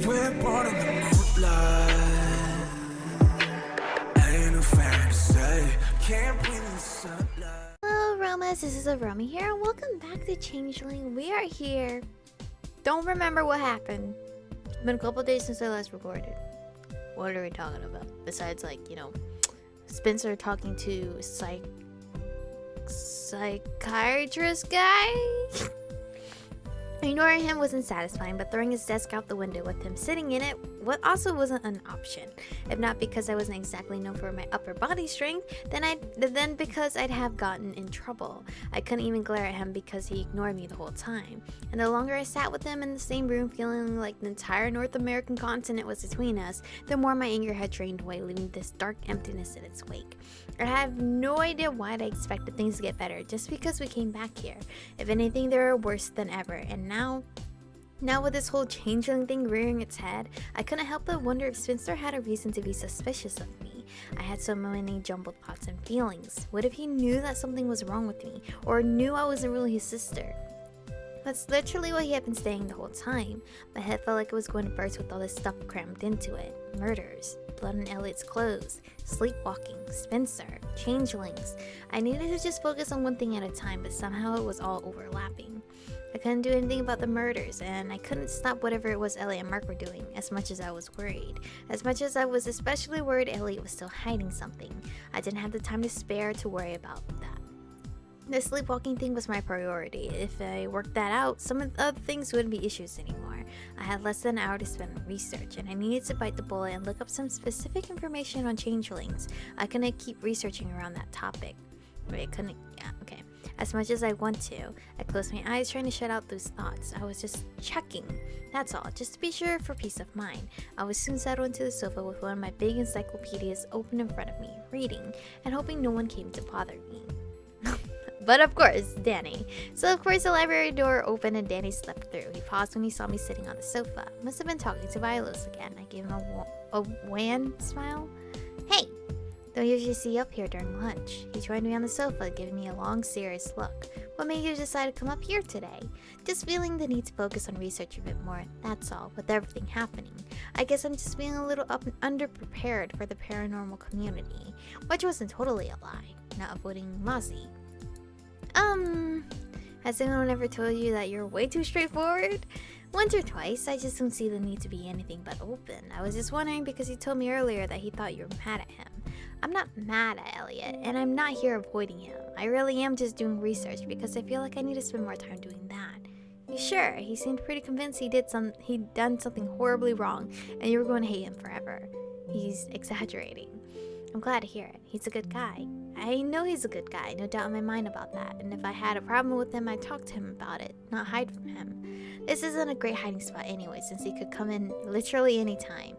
We're born in the moonlight. Ain't no fantasy. Can't breathe in the sunlight. Hello, Romas. This is Aromie here, and welcome back to Changeling. We are here. Don't remember what happened. It's been a couple days since I last recorded. What are we talking about? Besides, Spencer talking to psychiatrist guy? Ignoring him wasn't satisfying, but throwing his desk out the window with him sitting in it also wasn't an option. If not because I wasn't exactly known for my upper body strength, then because I'd have gotten in trouble. I couldn't even glare at him because he ignored me the whole time. And the longer I sat with him in the same room, feeling like the entire North American continent was between us, the more my anger had drained away, leaving this dark emptiness in its wake. I have no idea why I expected things to get better just because we came back here. If anything, they were worse than ever. And now with this whole changeling thing rearing its head, I couldn't help but wonder if Spencer had a reason to be suspicious of me. I had so many jumbled thoughts and feelings. What if he knew that something was wrong with me, or knew I wasn't really his sister? That's literally what he had been saying the whole time. My head felt like it was going to burst with all this stuff crammed into it. Murders, blood on Elliot's clothes, sleepwalking, Spencer, changelings. I needed to just focus on one thing at a time, but somehow it was all overlapping. I couldn't do anything about the murders, and I couldn't stop whatever it was Elliot and Mark were doing, as much as I was worried. As much as I was especially worried Elliot was still hiding something. I didn't have the time to spare to worry about that. The sleepwalking thing was my priority. If I worked that out, some of the other things wouldn't be issues anymore. I had less than an hour to spend on research, and I needed to bite the bullet and look up some specific information on changelings. I couldn't keep researching around that topic. As much as I want to, I closed my eyes trying to shut out those thoughts. I was just checking, that's all, just to be sure for peace of mind. I was soon settled into the sofa with one of my big encyclopedias open in front of me, reading, and hoping no one came to bother me. But of course, Danny. So of course the library door opened and Danny slipped through. He paused when he saw me sitting on the sofa. Must have been talking to Violos again. I gave him a wan smile. Hey! Don't usually see you up here during lunch. He joined me on the sofa, giving me a long, serious look. What made you decide to come up here today? Just feeling the need to focus on research a bit more, that's all, with everything happening. I guess I'm just feeling a little underprepared for the paranormal community, which wasn't totally a lie, not avoiding Mozzie. Has anyone ever told you that you're way too straightforward? Once or twice, I just don't see the need to be anything but open. I was just wondering because he told me earlier that he thought you were mad at him. I'm not mad at Elliot, and I'm not here avoiding him. I really am just doing research because I feel like I need to spend more time doing that. Sure, he seemed pretty convinced he'd done something horribly wrong, and you were going to hate him forever. He's exaggerating. I'm glad to hear it. He's a good guy. I know he's a good guy, no doubt in my mind about that. And if I had a problem with him, I'd talk to him about it, not hide from him. This isn't a great hiding spot anyway, since he could come in literally any time.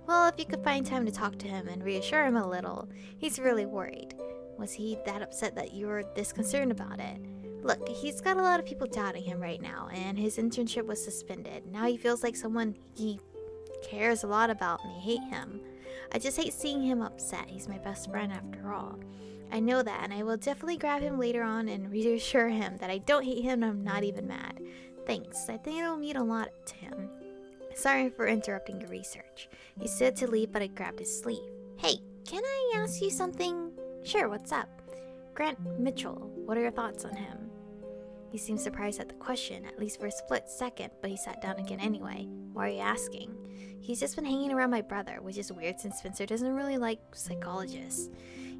Well, if you could find time to talk to him and reassure him a little. He's really worried. Was he that upset that you were this concerned about it? Look, he's got a lot of people doubting him right now, and his internship was suspended. Now he feels like someone he cares a lot about and they hate him. I just hate seeing him upset. He's my best friend after all. I know that, and I will definitely grab him later on and reassure him that I don't hate him and I'm not even mad. Thanks. I think it'll mean a lot to him. Sorry for interrupting your research. He stood to leave, but I grabbed his sleeve. Hey, can I ask you something? Sure, what's up? Grant Mitchell, what are your thoughts on him? He seemed surprised at the question, at least for a split second, but he sat down again anyway. Why are you asking? He's just been hanging around my brother, which is weird since Spencer doesn't really like psychologists.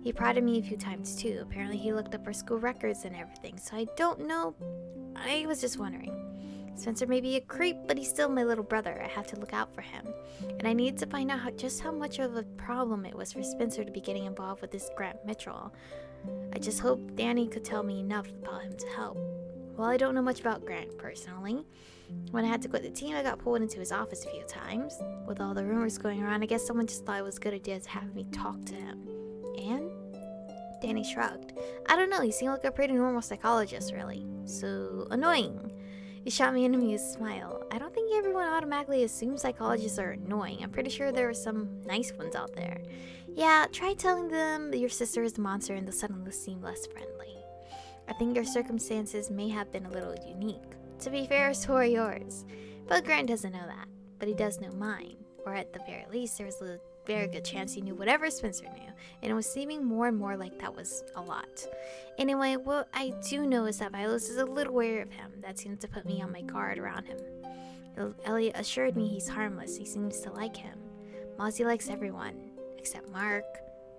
He prodded me a few times too. Apparently he looked up our school records and everything, so I don't know. I was just wondering. Spencer may be a creep, but he's still my little brother. I have to look out for him. And I needed to find out just how much of a problem it was for Spencer to be getting involved with this Grant Mitchell. I just hope Danny could tell me enough about him to help. Well, I don't know much about Grant personally. When I had to quit the team, I got pulled into his office a few times. With all the rumors going around, I guess someone just thought it was a good idea to have me talk to him. And? Danny shrugged. I don't know, he seemed like a pretty normal psychologist, really. So annoying. He shot me an amused smile. I don't think everyone automatically assumes psychologists are annoying. I'm pretty sure there are some nice ones out there. Yeah, try telling them your sister is the monster and they'll suddenly seem less friendly. I think your circumstances may have been a little unique. To be fair, so are yours. But Grant doesn't know that. but he does know mine. Or at the very least, there was a very good chance he knew whatever Spencer knew, and it was seeming more and more like that was a lot. Anyway, what I do know is that Vilos is a little wary of him. That seems to put me on my guard around him. Elliot assured me he's harmless. He seems to like him. Mozzie likes everyone, except Mark.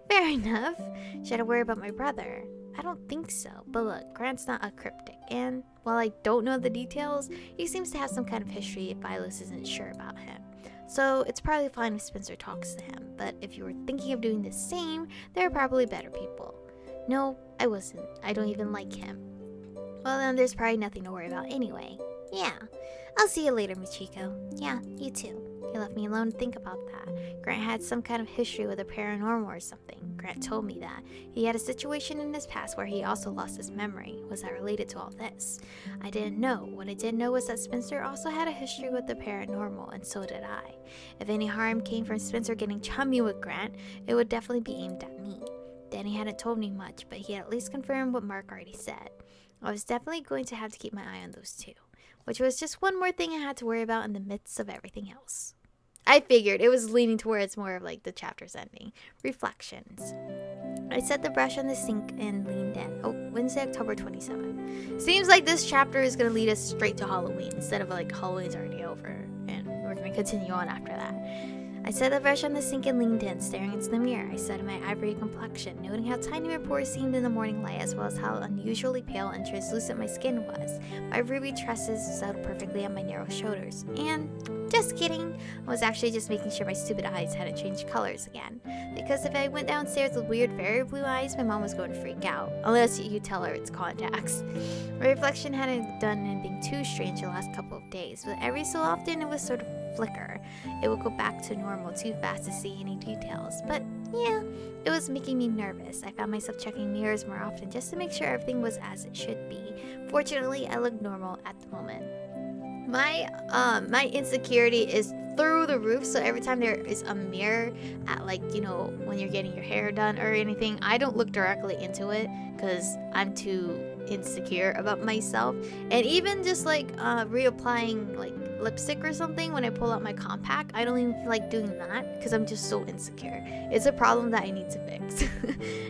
Fair enough. Should I worry about my brother? I don't think so, but look, Grant's not a cryptic, and while I don't know the details, he seems to have some kind of history if Vilos isn't sure about him. So it's probably fine if Spencer talks to him, but if you were thinking of doing the same, there are probably better people. No, I wasn't. I don't even like him. Well then, there's probably nothing to worry about anyway. Yeah. I'll see you later, Michiko. Yeah, you too. He left me alone to think about that. Grant had some kind of history with the paranormal or something. Grant told me that. He had a situation in his past where he also lost his memory. Was that related to all this? I didn't know. What I did know was that Spencer also had a history with the paranormal, and so did I. If any harm came from Spencer getting chummy with Grant, it would definitely be aimed at me. Danny hadn't told me much, but he had at least confirmed what Mark already said. I was definitely going to have to keep my eye on those two, which was just one more thing I had to worry about in the midst of everything else. I figured it was leaning towards more of like the chapter's ending. Reflections. I set the brush on the sink and leaned in. Oh, Wednesday, October 27. Seems like this chapter is going to lead us straight to Halloween instead of like Halloween's already over and we're going to continue on after that. I set the brush on the sink and leaned in, staring into the mirror. I studied my ivory complexion, noting how tiny my pores seemed in the morning light, as well as how unusually pale and translucent my skin was. My ruby tresses settled perfectly on my narrow shoulders. And just kidding, I was actually just making sure my stupid eyes hadn't changed colors again. Because if I went downstairs with weird fairy blue eyes, my mom was going to freak out. Unless you tell her it's contacts. My reflection hadn't done anything too strange the last couple of days, but every so often it was sort of flicker. It would go back to normal too fast to see any details. But yeah, it was making me nervous. I found myself checking mirrors more often just to make sure everything was as it should be. Fortunately, I looked normal at the moment. My insecurity is through the roof, so every time there is a mirror at, like, you know, when you're getting your hair done or anything, I don't look directly into it because I'm too insecure about myself. And even just like reapplying like lipstick or something when I pull out my compact, I don't even feel like doing that because I'm just so insecure. It's a problem that I need to fix.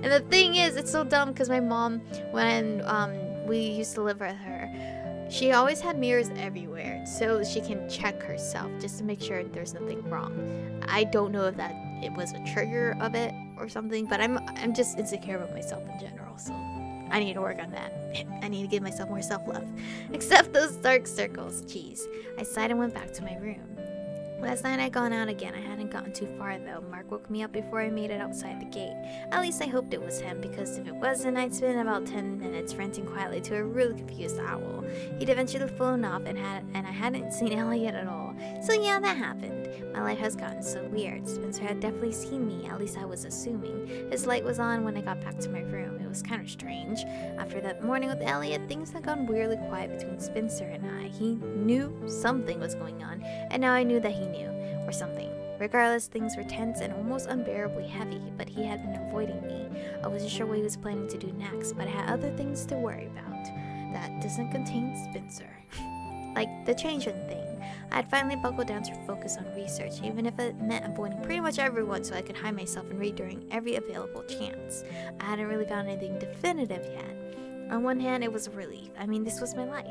And the thing is, it's so dumb because my mom, when we used to live with her, she always had mirrors everywhere so she can check herself just to make sure there's nothing wrong. I don't know if that it was a trigger of it or something, but I'm just insecure about myself in general, so I need to work on that. I need to give myself more self-love. Except those dark circles. Jeez. I sighed and went back to my room. Last night I'd gone out again. I hadn't gotten too far though. Mark woke me up before I made it outside the gate. At least I hoped it was him, because if it wasn't, I'd spend about 10 minutes ranting quietly to a really confused owl. He'd eventually flown off and I hadn't seen Elliot at all. So yeah, that happened. My life has gotten so weird. Spencer had definitely seen me, at least I was assuming. His light was on when I got back to my room. It was kind of strange. After that morning with Elliot, things had gone weirdly quiet between Spencer and I. He knew something was going on, and now I knew that he knew, or something. Regardless, things were tense and almost unbearably heavy, but he had been avoiding me. I wasn't sure what he was planning to do next, but I had other things to worry about. That doesn't contain Spencer. Like the Changeling thing. I had finally buckled down to focus on research, even if it meant avoiding pretty much everyone so I could hide myself and read during every available chance. I hadn't really found anything definitive yet. On one hand, it was a relief. I mean, this was my life.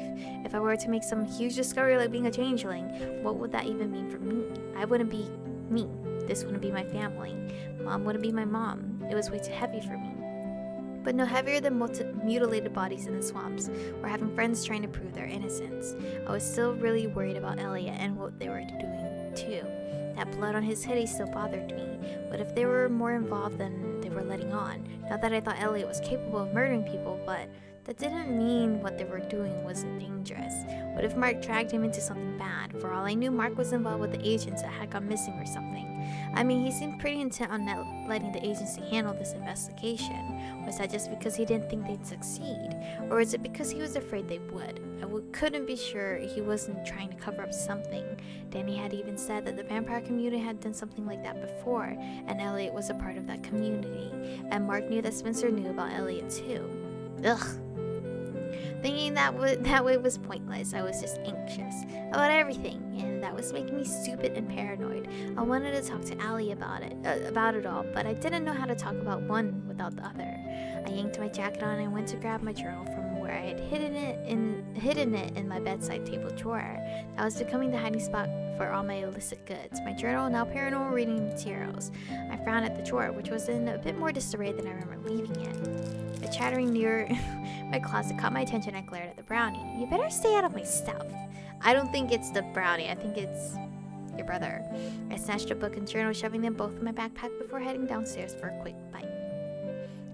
If I were to make some huge discovery like being a changeling, what would that even mean for me? I wouldn't be me. This wouldn't be my family. Mom wouldn't be my mom. It was way too heavy for me. But no heavier than mutilated bodies in the swamps, or having friends trying to prove their innocence. I was still really worried about Elliot and what they were doing too. That blood on his hoodie still bothered me. What if they were more involved than they were letting on? Not that I thought Elliot was capable of murdering people, but that didn't mean what they were doing wasn't dangerous. What if Mark dragged him into something bad? For all I knew, Mark was involved with the agents that had gone missing or something. I mean, he seemed pretty intent on not letting the agency handle this investigation. Was that just because he didn't think they'd succeed? Or is it because he was afraid they would? Couldn't be sure he wasn't trying to cover up something. Danny had even said that the vampire community had done something like that before, and Elliot was a part of that community. And Mark knew that Spencer knew about Elliot too. Ugh. thinking that way was pointless. I was just anxious about everything, and that was making me stupid and paranoid. I wanted to talk to Allie about it all, but I didn't know how to talk about one without the other. I yanked my jacket on and went to grab my journal from where I had hidden it in my bedside table drawer. That was becoming the hiding spot for all my illicit goods. My journal, now paranormal reading materials. I frowned at the drawer, which was in a bit more disarray than I remember leaving it. The chattering near my closet caught my attention. I glared at the brownie. You better stay out of my stuff. I don't think it's the brownie. I think it's your brother. I snatched a book and journal, shoving them both in my backpack before heading downstairs for a quick bite.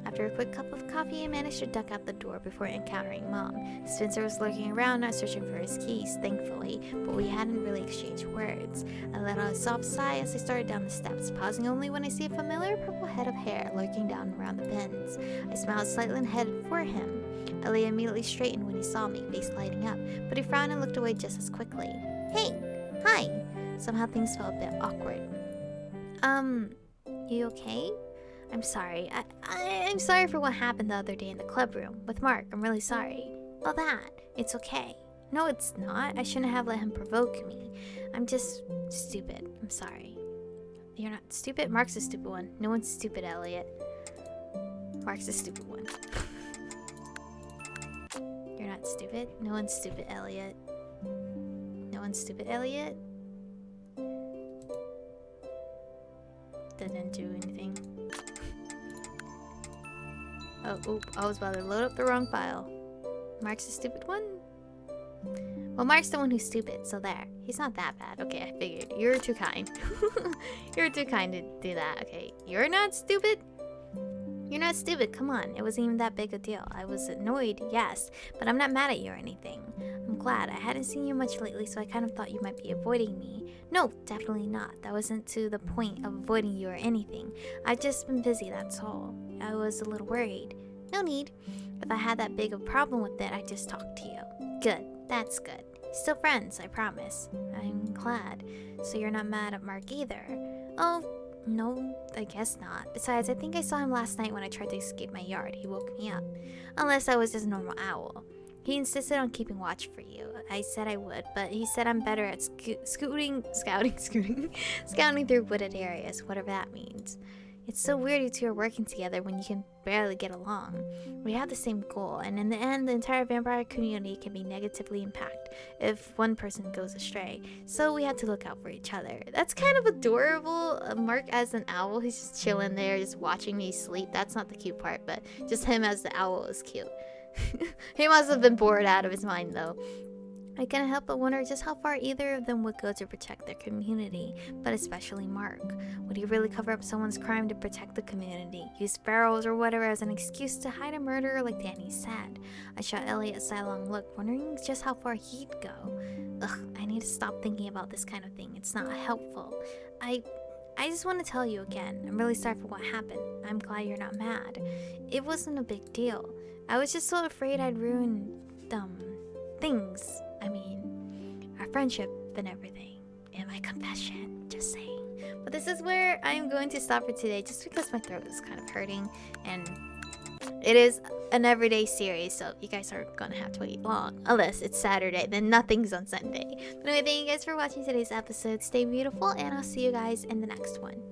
After a quick cup of coffee, I managed to duck out the door before encountering Mom. Spencer was lurking around, not searching for his keys, thankfully, but we hadn't really exchanged words. I let out a soft sigh as I started down the steps, pausing only when I see a familiar purple head of hair lurking down around the bends. I smiled slightly and headed for him. Elliot immediately straightened when he saw me, face lighting up, but he frowned and looked away just as quickly. Hey! Hi! Somehow things felt a bit awkward. You okay? I'm sorry. I'm sorry for what happened the other day in the club room with Mark. I'm really sorry. Oh, that. It's okay. No, it's not. I shouldn't have let him provoke me. I'm just stupid. I'm sorry. You're not stupid? Mark's a stupid one. No one's stupid, Elliot. Mark's a stupid one. You're not stupid? No one's stupid, Elliot. No one's stupid, Elliot. Didn't do anything. Oh, I was about to load up the wrong file. Mark's a stupid one? Well, Mark's the one who's stupid, so there. He's not that bad. Okay, I figured. You're too kind. You're too kind to do that. Okay, you're not stupid? You're not stupid, come on. It wasn't even that big a deal. I was annoyed, yes, but I'm not mad at you or anything. I'm glad. I hadn't seen you much lately, so I kind of thought you might be avoiding me. No, definitely not. That wasn't to the point of avoiding you or anything. I've just been busy, that's all. I was a little worried. No need. If I had that big of a problem with it, I'd just talk to you. Good. That's good. Still friends, I promise. I'm glad. So you're not mad at Mark either? Oh, no, I guess not. Besides, I think I saw him last night when I tried to escape my yard. He woke me up. Unless I was just a normal owl. He insisted on keeping watch for you. I said I would, but he said I'm better at scouting through wooded areas, whatever that means. It's so weird you two are working together when you can barely get along. We have the same goal, and in the end, the entire vampire community can be negatively impacted if one person goes astray. So we have to look out for each other. That's kind of adorable. Mark as an owl, he's just chilling there, just watching me sleep. That's not the cute part, but just him as the owl is cute. He must have been bored out of his mind, though. I can't help but wonder just how far either of them would go to protect their community, but especially Mark. Would he really cover up someone's crime to protect the community? Use sparrows or whatever as an excuse to hide a murderer like Danny said? I shot Elliot a sidelong look, wondering just how far he'd go. Ugh, I need to stop thinking about this kind of thing. It's not helpful. I just want to tell you again, I'm really sorry for what happened. I'm glad you're not mad. It wasn't a big deal. I was just so afraid I'd ruin, things. I mean, our friendship and everything. And my confession, just saying. But this is where I'm going to stop for today, just because my throat is kind of hurting. And it is an everyday series, so you guys aren't going to have to wait long. Unless it's Saturday, then nothing's on Sunday. But anyway, thank you guys for watching today's episode. Stay beautiful, and I'll see you guys in the next one.